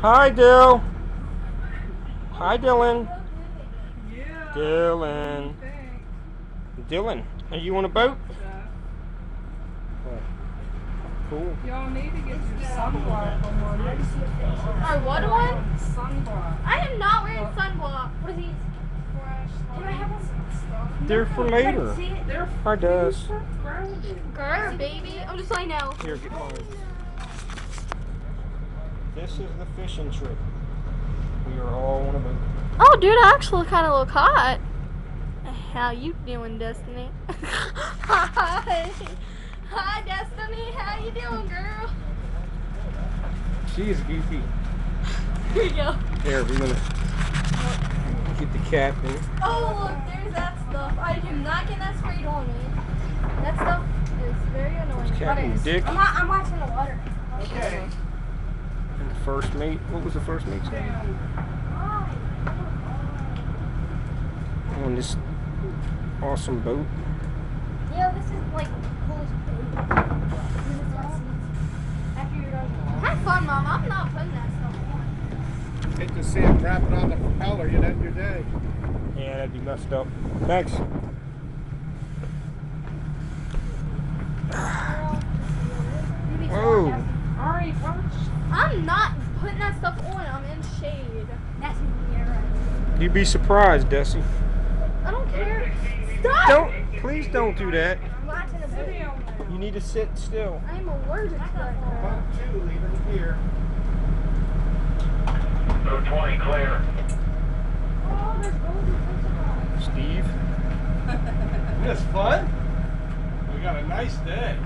Hi, Dill. Hi, Dylan. Yeah. Dylan. Dylan, are you on a boat? Cool. Y'all need to get your sunblock on. Or what one? Sunblock. I am not wearing sunblock. What is these? Can I have one? They're for later. They're Hi, Dust. Grr, baby. I'm just letting you know. Here, get mine. This is the fishing trip. We are all on a boat. Oh, dude, I actually kind of look hot. How you doing, Destiny? Hi. Hi, Destiny. How you doing, girl? She is goofy. Here you go. Here, we're gonna get the captain. Oh, look, there's that stuff. I am not getting that sprayed on me. That stuff is very annoying. It's Captain Dick. I'm watching the water. Okay. And the first mate. What was the first mate's name? On this awesome boat. Yeah, this is like the coolest boat. Have fun, Mom. I'm not putting that stuff on. Hate to see it wrapping on the propeller. You'd end your day. Yeah, that'd be messed up. Thanks. Whoa. Alright, I'm not putting that stuff on. I'm in shade. That's right. You'd be surprised, Desi. I don't care. Stop! Please don't do that. I'm watching the video. You need to sit still. I'm allergic to that. Pump 2, leaving here. Road 20, clear. Oh, there's golden fish. Steve. This fun? We got a nice day.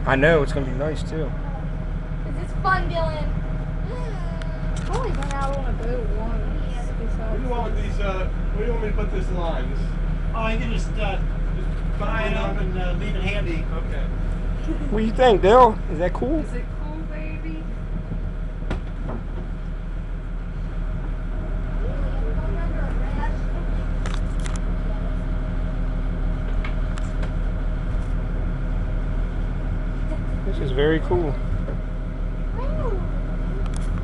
I know, it's going to be nice too. Is this fun, Dylan? I've only been out on a boat once. What do you want with these, where do you want me to put this line? Oh, you can just buy it up and leave it handy. Okay. What do you think, Dale? Is that cool? Is it cool, baby? This is very cool.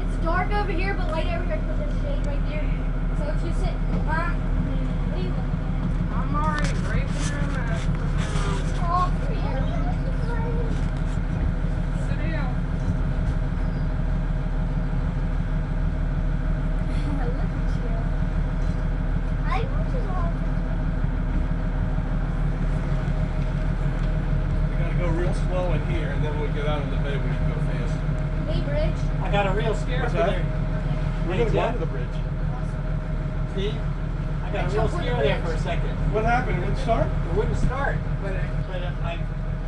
It's dark over here, but light over here because there's shade right there. So if you sit, leave it. I'm already breaking your mess. Oh, come here. Sit down. Look at you. I want you all. We gotta go real slow in here, and then when we get out in the bay, we can go fast. Hey, Bridge. I got a real scare What's for that? there. We're gonna go under the bridge. See? I got a real scare there for a second. What happened? It wouldn't start? It wouldn't start, but I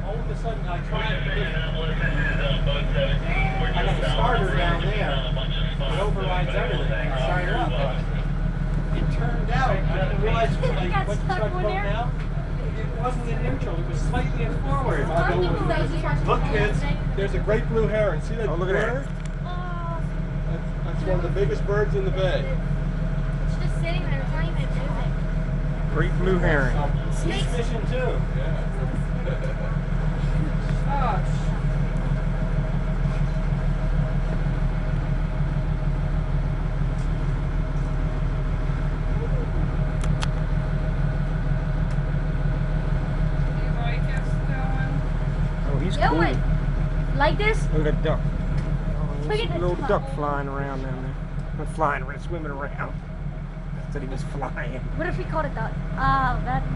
all of a sudden I tried to get I got a starter down there. It overrides everything. I started up. It turned out, I didn't realize when I went to start going out, it wasn't in neutral, it was slightly in forward. Look, kids, there's a great blue heron. See that Oh, look at that. bird? That's one of the biggest birds in the bay. It's just sitting there. It's not even moving. Great blue heron. He's fishing too. Oh, you like us going? Oh, he's cool. Dylan, like this? Look at that duck. Oh, Look there's at a little this duck duck. flying around down there. Not flying around, swimming around. I said he was flying. What if we called it that? Oh, that's.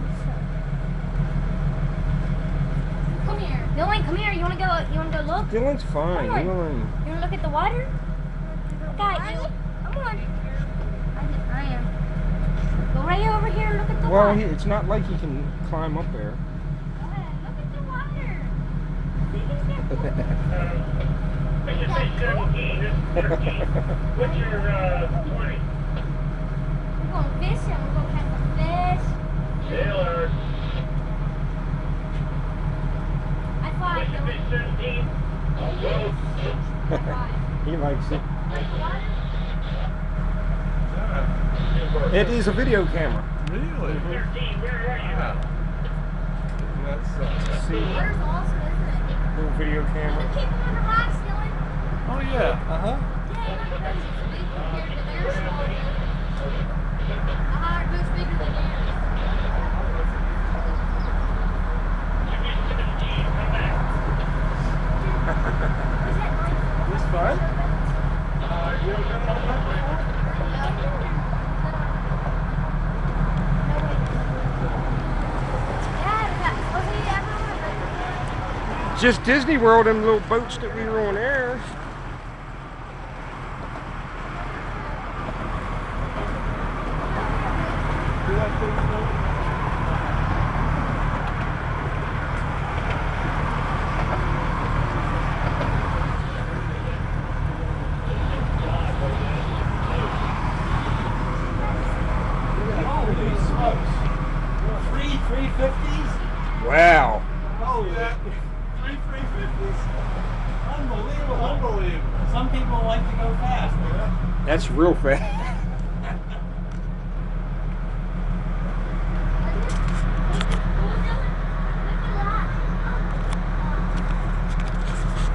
Come here, Dylan. Come here. You wanna go? You wanna go look? Dylan's fine. Come on. Dylan. You wanna look at the water? Okay, you. Come on. I am. Go right over here and look at the Well, water. it's not like he can climb up there. Go ahead. Look at the water. I should say 17, this is 13. What's your 20? We're going fishing. We're going catch some fish. Sailor. I fly, What's your Dylan. fish 17? I fly. He likes it. Like water? It is a video camera. Really? 13, where are you? That's See, Water's awesome, isn't it? little video Look camera. at people on the rocks, Dylan. Oh yeah. Yeah, look at those. just Disney World, them little boats that we were on there. Holy smokes. 350s? Wow. Holy. 350s. Unbelievable. Unbelievable. Some people like to go fast. That's real fast.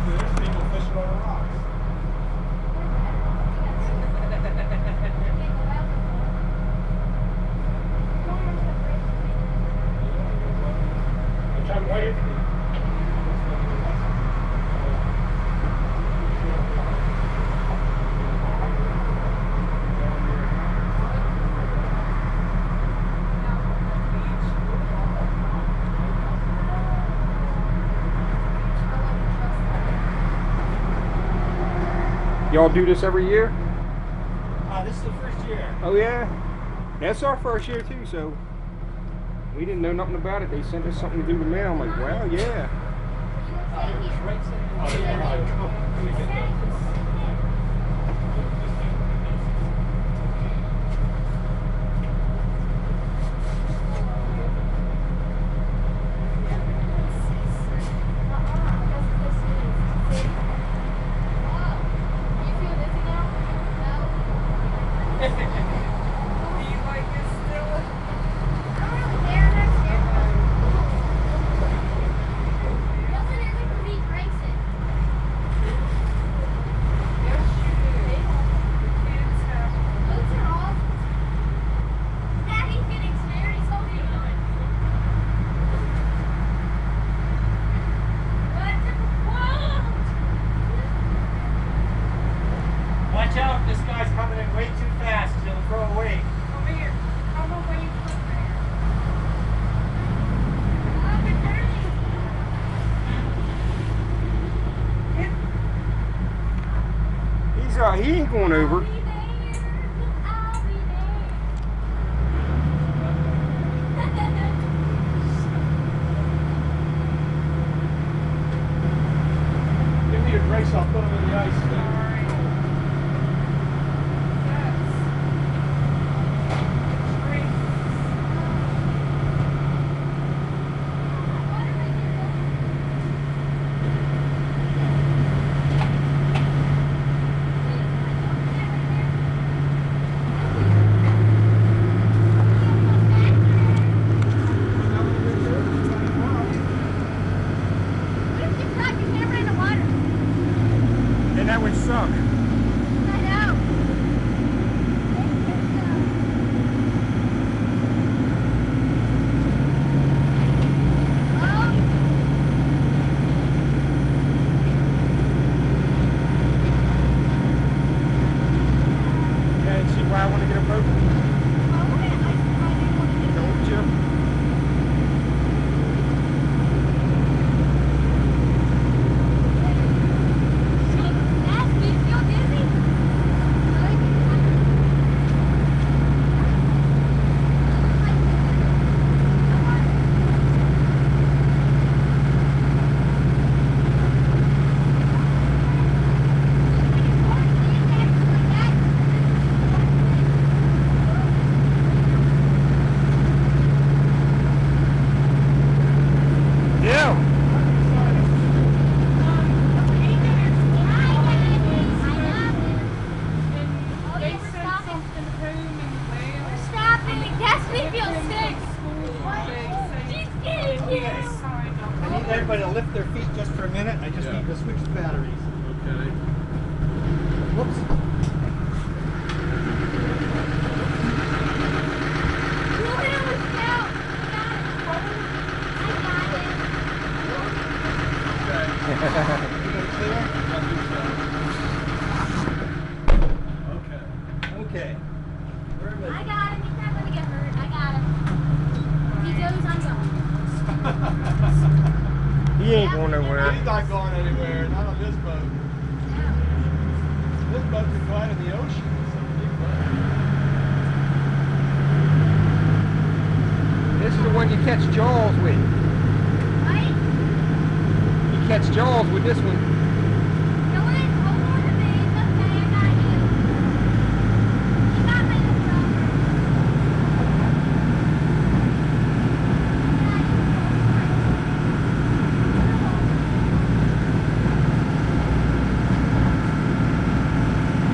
There's people fishing on the rocks. Y'all do this every year? This is the first year. Oh yeah. That's our first year too, so we didn't know nothing about it. They sent us something to do the mail. I'm like, wow, yeah. Watch out, this guy's coming in way too fast. He'll throw away. Come here. Come over where you put He ain't going over. Give me a brace, I'll put him in the ice. Then that would suck. Yeah, see why I want to get a boat? Don't you? I need everybody to lift their feet just for a minute. I just need to switch the batteries. Okay. Whoops. Everybody clear? Okay. Where am I got him. He's not gonna get hurt. I got him. If he goes, I'm going. He ain't going nowhere. He's not going anywhere, not on this boat. This boat can go out in the ocean. It's a big boat. This is the one you catch jaws with. Right? You catch jaws with this one. Go in, hold on to me. It's okay, I got you. You got me, little brother.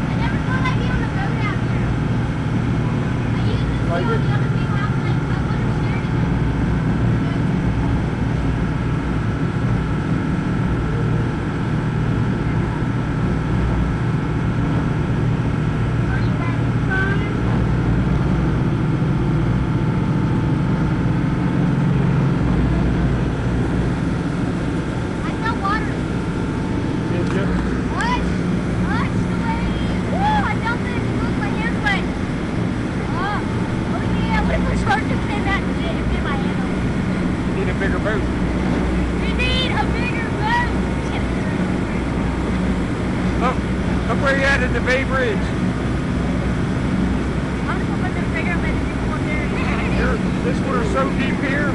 I never thought I'd be on a boat out here. I used to see all the other people out like I understand it. Are you ready, son? I felt water. Did you? What? What? Woo! I felt it. It was my hands wet. Oh yeah. What if the shark just came back and bit my hand off? You need a bigger boat. We need a bigger boat. Look where you at the Bay Bridge. I'm just hoping to figure out my people up there. This water's so deep here.